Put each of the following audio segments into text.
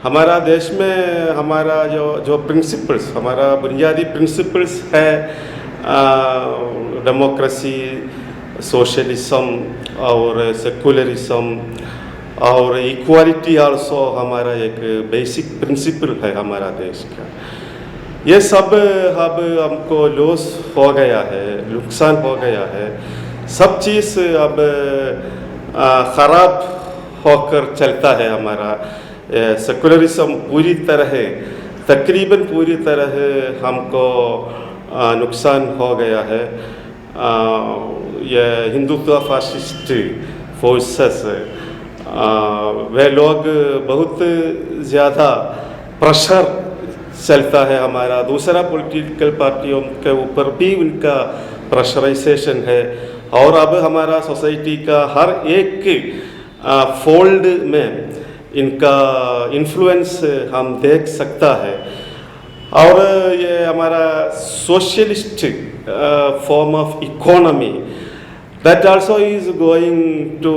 हमारा देश में हमारा जो जो प्रिंसिपल्स, हमारा बुनियादी प्रिंसिपल्स है, डेमोक्रेसी, सोशलिज्म और सेकुलरिज्म और इक्वालिटी आल्सो हमारा एक बेसिक प्रिंसिपल है हमारा देश का। ये सब अब हमको लॉस हो गया है, नुकसान हो गया है। सब चीज़ अब ख़राब होकर चलता है हमारा। सेकुलरिज्म पूरी तरह, तकरीबन पूरी तरह हमको नुकसान हो गया है। ये हिंदुत्व फासिस्ट फोर्सेस, वे लोग बहुत ज़्यादा प्रेशर चलता है हमारा। दूसरा पॉलिटिकल पार्टियों के ऊपर भी उनका प्रेशराइजेशन है। और अब हमारा सोसाइटी का हर एक फोल्ड में इनका इन्फ्लुएंस हम देख सकता है। और ये हमारा socialist form of economy, that also is going to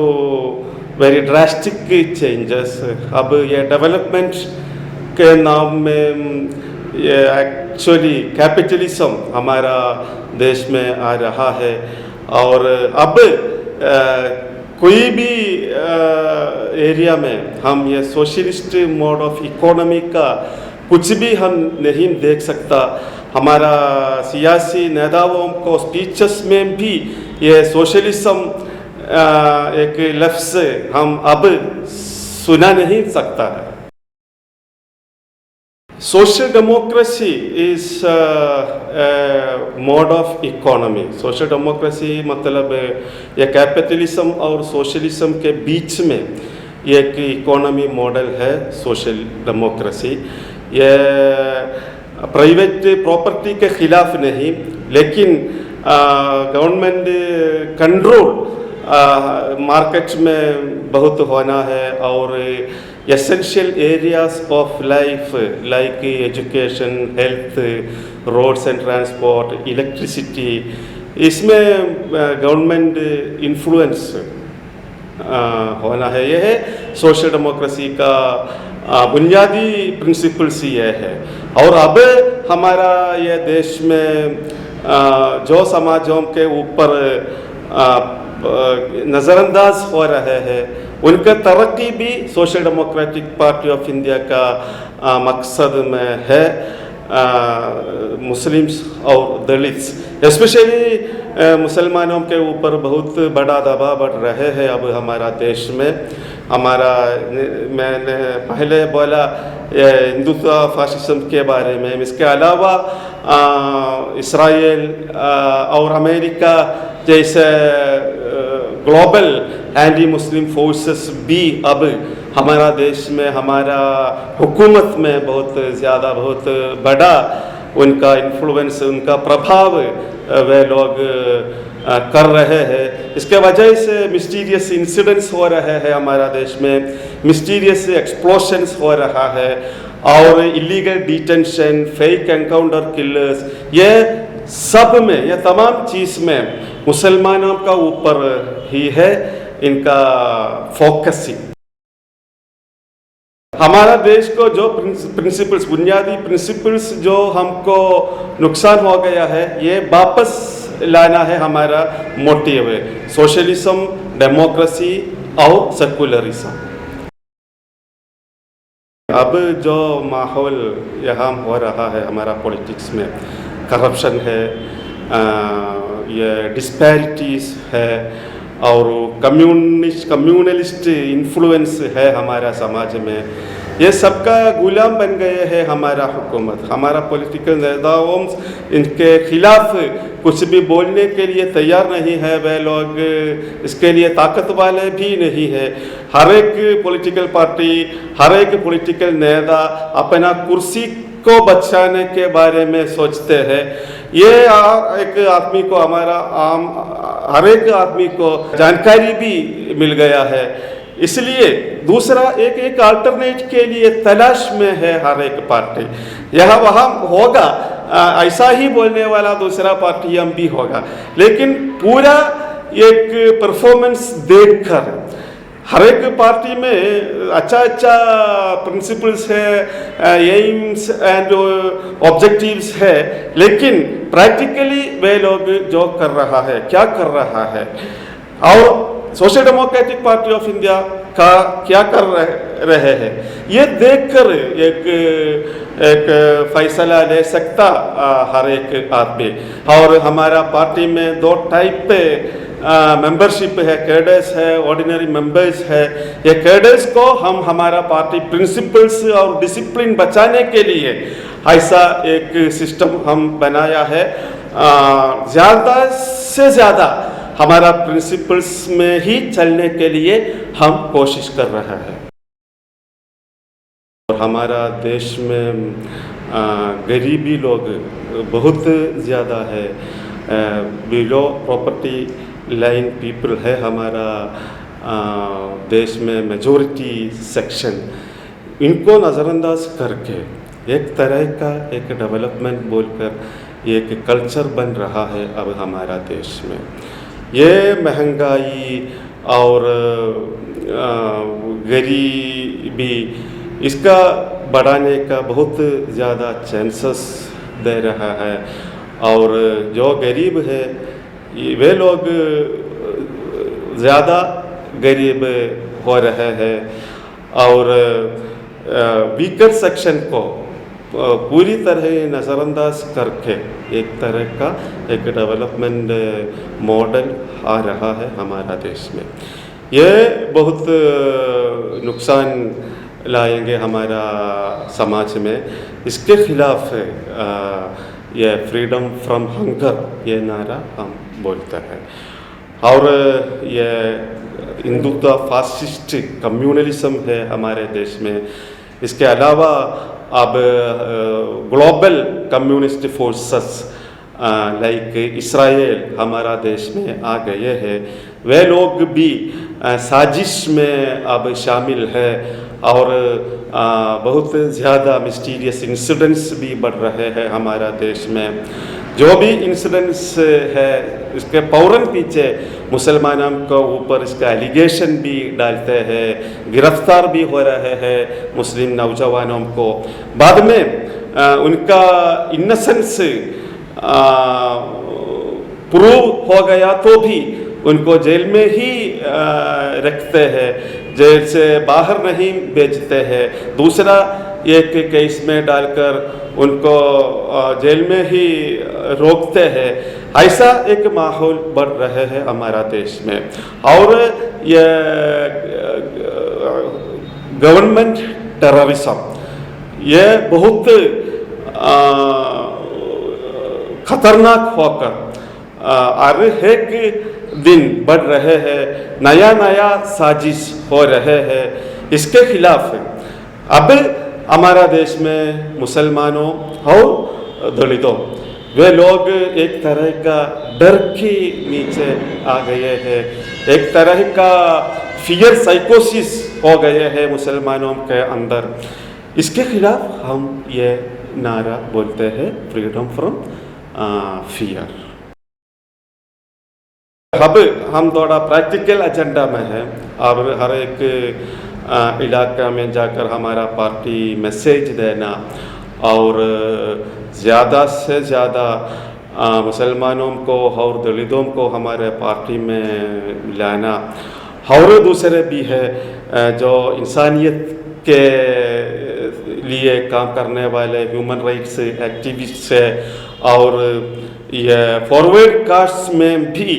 very drastic changes. अब ये डेवलपमेंट के नाम में ये एक्चुअली कैपिटलिज्म हमारा देश में आ रहा है। और अब कोई भी एरिया में हम ये सोशलिस्ट मोड ऑफ इकोनॉमी का कुछ भी हम नहीं देख सकता। हमारा सियासी नेताओं को स्पीचेस में भी ये सोशलिज्म एक लफ्ज़ हम अब सुना नहीं सकता है। Social democracy is mode of economy. Social democracy मतलब ये कैपिटलिज्म और सोशलिज्म के बीच में एक इकोनॉमी मॉडल है सोशल डेमोक्रेसी। ये प्राइवेट प्रॉपर्टी के खिलाफ नहीं, लेकिन गवर्नमेंट कंट्रोल मार्केट में बहुत होना है। और essential areas of life like education, health, roads and transport, electricity, इसमें गवर्नमेंट इन्फ्लुएंस होना है। यह है सोशल डेमोक्रेसी का बुनियादी प्रिंसिपल्स ये है। और अब हमारा ये देश में जो समाजों के ऊपर नज़रअंदाज हो रहे हैं, उनका तरक्की भी social democratic party of India का मकसद में है। मुस्लिम्स और दलित्स, स्पेशली मुसलमानों के ऊपर बहुत बड़ा दबाव बढ़ रहे हैं अब हमारा देश में। हमारा, मैंने पहले बोला हिंदुत्व फासिज्म के बारे में, इसके अलावा इसराइल और अमेरिका जैसे ग्लोबल एंटी मुस्लिम फोर्सेस भी अब हमारा देश में, हमारा हुकूमत में बहुत ज़्यादा, बहुत बड़ा उनका इन्फ्लुएंस, उनका प्रभाव वे लोग कर रहे हैं। इसके वजह से मिस्टीरियस इंसिडेंट्स हो रहे हैं हमारा देश में, मिस्टीरियस एक्सप्लोशंस हो रहा है और illegal detention, fake encounter killers, ये सब में, ये तमाम चीज़ में मुसलमानों का ऊपर ही है इनका फोकसिंग। हमारा देश को जो प्रिंसिपल्स, बुनियादी प्रिंसिपल्स जो हमको नुकसान हो गया है, ये वापस लाना है हमारा मोटिव है, सोशलिज्म, डेमोक्रेसी और सेकुलरिज्म। अब जो माहौल यहाँ हो रहा है हमारा पॉलिटिक्स में, करप्शन है, ये डिस्पैरिटीज़ है और कम्युनलिस्ट इन्फ्लुएंस है हमारा समाज में, ये सबका गुलाम बन गए हैं हमारा हुकूमत। हमारा पॉलिटिकल नेताओं इनके खिलाफ कुछ भी बोलने के लिए तैयार नहीं है, वे लोग इसके लिए ताकत वाले भी नहीं है। हर एक पॉलिटिकल पार्टी, हर एक पॉलिटिकल नेता अपना कुर्सी को बचाने के बारे में सोचते हैं। ये एक आदमी को, हमारा आम हर एक आदमी को जानकारी भी मिल गया है, इसलिए दूसरा एक अल्टरनेट के लिए तलाश में है हर एक पार्टी। यह वहाँ होगा, ऐसा ही बोलने वाला दूसरा पार्टी हम भी होगा, लेकिन पूरा एक परफॉर्मेंस देखकर हर एक पार्टी में अच्छा अच्छा प्रिंसिपल्स है, एम्स एंड ऑब्जेक्टिव्स है, लेकिन प्रैक्टिकली वे लोग जो कर रहा है, क्या कर रहा है, और social democratic party of India का क्या कर रहे हैं, ये देखकर एक फैसला ले सकता हर एक आदमी। और हमारा पार्टी में दो टाइप पे मेंबरशिप है, कैडर्स है, ऑर्डिनरी मेंबर्स है। ये कैडर्स को हम हमारा पार्टी प्रिंसिपल्स और डिसिप्लिन बचाने के लिए ऐसा एक सिस्टम हम बनाया है। ज़्यादा से ज़्यादा हमारा प्रिंसिपल्स में ही चलने के लिए हम कोशिश कर रहे हैं। और हमारा देश में गरीबी लोग बहुत ज़्यादा है, बिलो प्रॉपर्टी लाइन पीपल है हमारा देश में मेजॉरिटी सेक्शन। इनको नज़रअंदाज करके एक तरह का एक डेवलपमेंट बोलकर एक कल्चर बन रहा है अब हमारा देश में। ये महंगाई और गरीबी इसका बढ़ाने का बहुत ज़्यादा चांसेस दे रहा है। और जो गरीब है वे लोग ज़्यादा गरीब हो रहे हैं, और वीकर सेक्शन को पूरी तरह नज़रअंदाज करके एक तरह का एक डेवलपमेंट मॉडल आ रहा है हमारा देश में। ये बहुत नुकसान लाएंगे हमारा समाज में। इसके खिलाफ ये फ्रीडम फ्रॉम हंगर ये नारा हम बोलते हैं। और ये हिंदुत्व फासिस्ट कम्युनलिज्म है हमारे देश में। इसके अलावा अब global communist forces like Israel हमारा देश में आ गए हैं। वे लोग भी साजिश में अब शामिल है, और बहुत ज़्यादा मिस्टीरियस इंसिडेंट्स भी बढ़ रहे हैं हमारा देश में। जो भी इंसिडेंट्स है इसके फ़ौरन पीछे मुसलमानों को ऊपर इसका एलिगेशन भी डालते हैं, गिरफ्तार भी हो रहे हैं मुस्लिम नौजवानों को। बाद में उनका इन्नोसेंस प्रूव हो गया तो भी उनको जेल में ही रखते हैं, जेल से बाहर नहीं भेजते हैं। दूसरा एक केस में डालकर उनको जेल में ही रोकते हैं। ऐसा एक माहौल बढ़ रहे है हमारा देश में। और ये गवर्नमेंट टेररिज्म ये बहुत खतरनाक होकर हर एक दिन बढ़ रहे हैं, नया नया साजिश हो रहे हैं। इसके खिलाफ अब हमारा देश में मुसलमानों और दलितों वे लोग एक तरह का डर के नीचे आ गए हैं, एक तरह का फियर साइकोसिस हो गए हैं मुसलमानों के अंदर। इसके खिलाफ हम ये नारा बोलते हैं फ्रीडम फ्रॉम फियर। अब हम थोड़ा प्रैक्टिकल एजेंडा में है, और हर एक इलाका में जाकर हमारा पार्टी मैसेज देना और ज़्यादा से ज़्यादा मुसलमानों को और दलितों को हमारे पार्टी में लाना। और दूसरे भी है जो इंसानियत के लिए काम करने वाले ह्यूमन राइट्स एक्टिविस्ट है, और ये फॉरवर्ड कास्ट में भी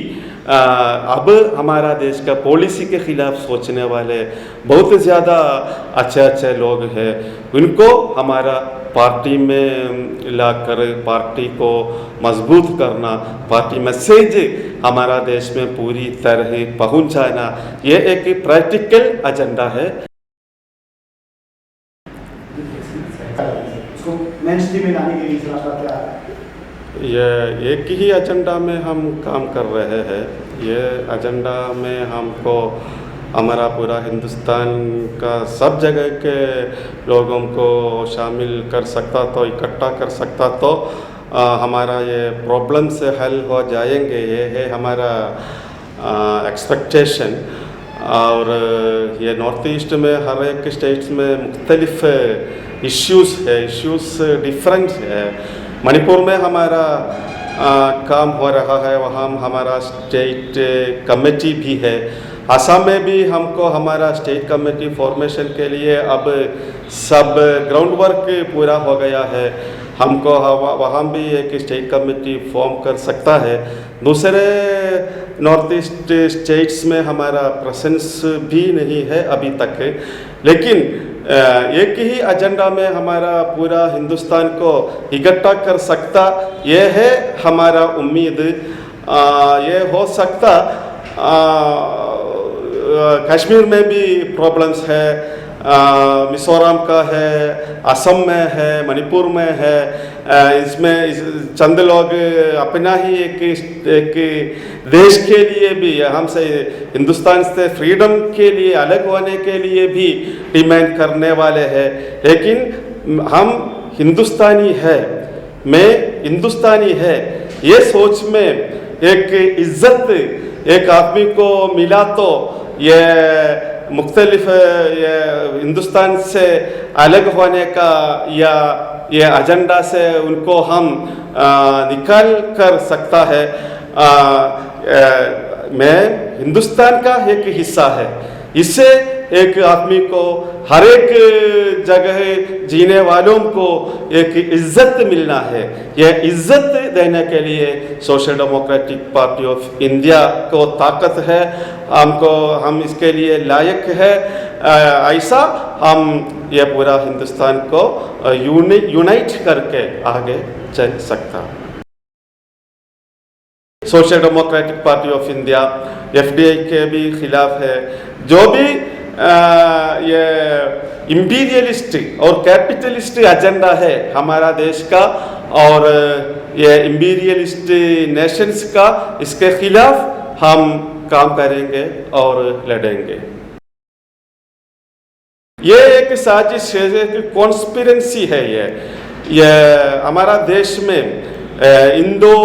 अब हमारा देश का पॉलिसी के खिलाफ सोचने वाले बहुत ज़्यादा अच्छे अच्छे लोग हैं। उनको हमारा पार्टी में लाकर पार्टी को मजबूत करना, पार्टी मैसेज हमारा देश में पूरी तरह पहुंचाना, ये एक प्रैक्टिकल एजेंडा है। ये एक ही एजेंडा में हम काम कर रहे हैं। ये एजेंडा में हमको हमारा पूरा हिंदुस्तान का सब जगह के लोगों को शामिल कर सकता, तो इकट्ठा कर सकता, तो हमारा ये प्रॉब्लम से हल हो जाएंगे। ये है हमारा एक्सपेक्टेशन। और ये नॉर्थ ईस्ट में हर एक स्टेट्स में मुख्तलिफ इश्यूज़ डिफरेंट है। मणिपुर में हमारा काम हो रहा है, वहाँ हमारा स्टेट कमेटी भी है। असम में भी हमको हमारा स्टेट कमेटी फॉर्मेशन के लिए अब सब ग्राउंड वर्क पूरा हो गया है। हमको वहाँ भी एक स्टेट कमेटी फॉर्म कर सकता है। दूसरे नॉर्थ ईस्ट स्टेट्स में हमारा प्रेजेंस भी नहीं है अभी तक, लेकिन एक ही एजेंडा में हमारा पूरा हिंदुस्तान को इकट्ठा कर सकता, ये है हमारा उम्मीद। ये हो सकता कश्मीर में भी प्रॉब्लम्स है, मिज़ोरम का है, असम में है, मणिपुर में है। इसमें चंद लोग अपना ही एक देश के लिए भी, हमसे हिंदुस्तान से फ्रीडम के लिए अलग होने के लिए भी डिमांड करने वाले हैं। लेकिन हम हिंदुस्तानी है, मैं हिंदुस्तानी है, ये सोच में एक इज्जत एक आदमी को मिला तो ये मुख्तलिफ ये हिंदुस्तान से अलग होने का या ये एजेंडा से उनको हम निकाल कर सकता है। मैं हिंदुस्तान का एक हिस्सा है, इससे एक आदमी को हर एक जगह जीने वालों को एक इज्जत मिलना है। यह इज्जत देने के लिए social democratic party of India को ताकत है, हम इसके लिए लायक है। ऐसा हम ये पूरा हिंदुस्तान को यूनाइट करके आगे चल सकता। Social democratic party of India FDI के भी खिलाफ है। जो भी ये इम्पीरियलिस्ट और कैपिटलिस्ट एजेंडा है हमारा देश का और ये इम्पीरियलिस्ट नेशंस का, इसके खिलाफ हम काम करेंगे और लड़ेंगे। ये एक साजिश है, एक कॉन्स्पिरेंसी है। ये हमारा देश में Indo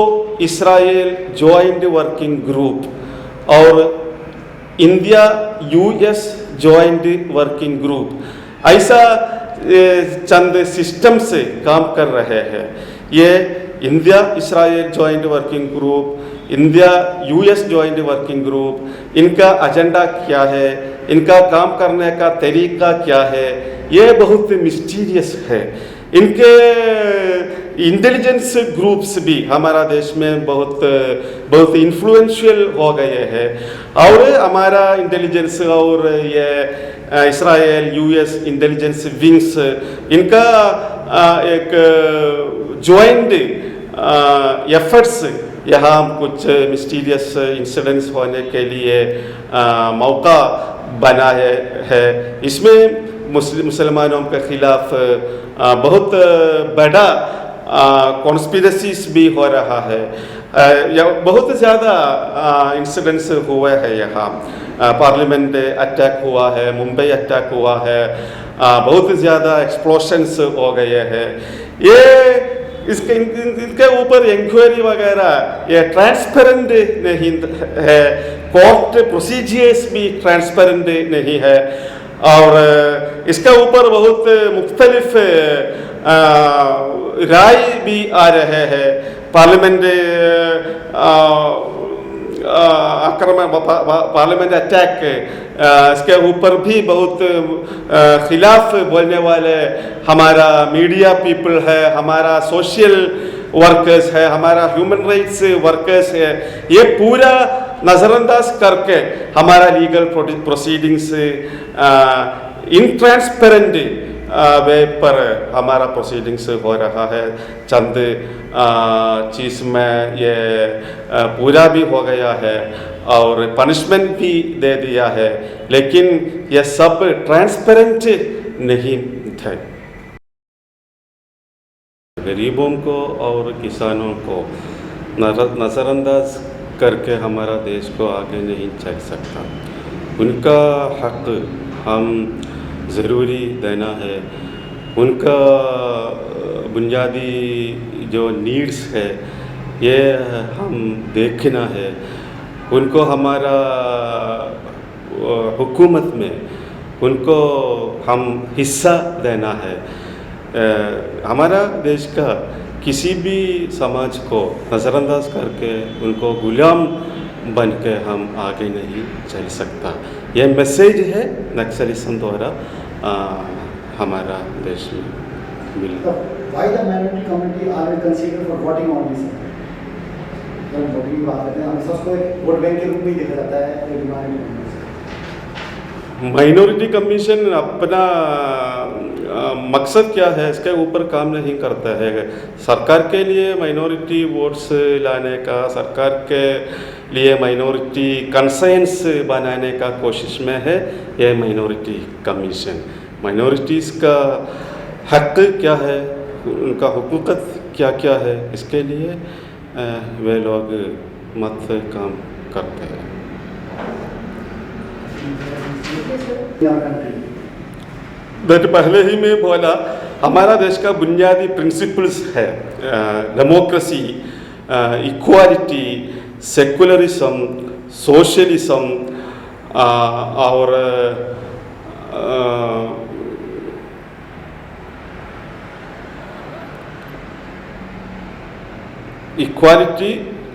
Israel joint working group और India US joint working group ऐसा चंद सिस्टम से काम कर रहे हैं। ये India Israel joint working group, India US joint working group, इनका एजेंडा क्या है, इनका काम करने का तरीका क्या है, ये बहुत मिस्टीरियस है। इनके इंटेलिजेंस ग्रुप्स भी हमारा देश में बहुत इन्फ्लुएंशियल हो गए हैं और हमारा इंटेलिजेंस और ये इस्राइल यूएस इंटेलिजेंस विंग्स, इनका एक जॉइंट एफर्ट्स यहाँ कुछ मिस्टीरियस इंसिडेंट्स होने के लिए मौका बना है। इसमें मुसलमानों के खिलाफ बहुत बड़ा कॉन्स्पिरेसीज भी हो रहा है। बहुत ज़्यादा इंसिडेंट्स हुए हैं यहाँ। पार्लियामेंट अटैक हुआ है, मुंबई अटैक हुआ है, बहुत ज़्यादा एक्सप्लोशंस हो गए हैं। ये इनके ऊपर इंक्वायरी वगैरह ये ट्रांसपेरेंट नहीं है, कोर्ट प्रोसीजर्स भी ट्रांसपेरेंट नहीं है और इसके ऊपर बहुत मुख्तलिफ राय भी आ रहे हैं। पार्लियामेंट आक्रमण, पार्लियामेंट अटैक, इसके ऊपर भी बहुत खिलाफ बोलने वाले हमारा मीडिया पीपल है, हमारा सोशल वर्कर्स है, हमारा ह्यूमन राइट्स वर्कर्स है। ये पूरा नज़रअंदाज करके हमारा लीगल प्रोसीडिंग्स इनट्रांसपेरेंट वे पर हमारा प्रोसीडिंग्स हो रहा है। चंद चीज़ में ये पूरा भी हो गया है और पनिशमेंट भी दे दिया है, लेकिन ये सब ट्रांसपेरेंट नहीं थे। गरीबों को और किसानों को नज़रअंदाज करके हमारा देश को आगे नहीं चल सकता। उनका हक हम ज़रूरी देना है। उनका बुनियादी जो नीड्स है ये हम देखना है। उनको हमारा हुकूमत में उनको हम हिस्सा देना है। हमारा देश का किसी भी समाज को नज़रअंदाज करके उनको गुलाम बन के हम आगे नहीं चल सकता। ये मैसेज है नक्सलिज्म द्वारा हमारा देश में मिला। Why the minority community are considered for voting on this? जब वोटिंग की बात करते हैं हमेशा उसको एक वोट बैंक के रूप में ही देखा जाता है। माइनॉरिटी कमीशन अपना मकसद क्या है इसके ऊपर काम नहीं करता है। सरकार के लिए माइनॉरिटी वोट्स लाने का, सरकार के लिए माइनॉरिटी कंसेंस बनाने का कोशिश में है ये माइनॉरिटी कमीशन। माइनॉरिटीज़ का हक क्या है, उनका हुकूकत क्या क्या है, इसके लिए वे लोग मत काम करते हैं। पहले ही मैं बोला हमारा देश का बुनियादी प्रिंसिपल्स है डेमोक्रेसी, इक्वालिटी, सेकुलरिज्म, सोशलिज्म और इक्वालिटी,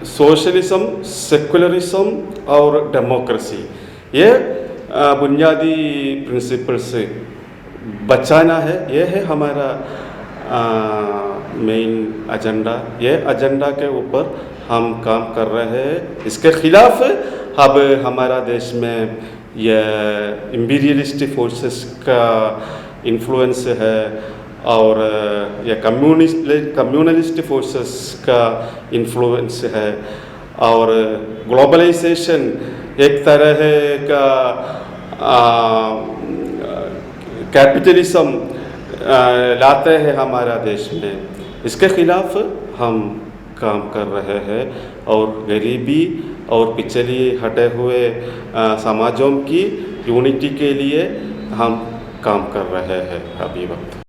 सोशलिज्म, सेकुलरिज्म और डेमोक्रेसी, ये बुनियादी प्रिंसिपल्स बचाना है। ये है हमारा मेन एजेंडा। ये एजेंडा के ऊपर हम काम कर रहे हैं। इसके खिलाफ अब हमारा देश में ये इम्पीरियलिस्ट फोर्सेस का इन्फ्लुएंस है और ये कम्युनलिस्ट फोर्सेस का इन्फ्लुएंस है और ग्लोबलाइजेशन एक तरह का कैपिटलिज्म लाते हैं हमारा देश में। इसके खिलाफ हम काम कर रहे हैं और गरीबी और पिछले हटे हुए समाजों की यूनिटी के लिए हम काम कर रहे हैं अभी वक्त।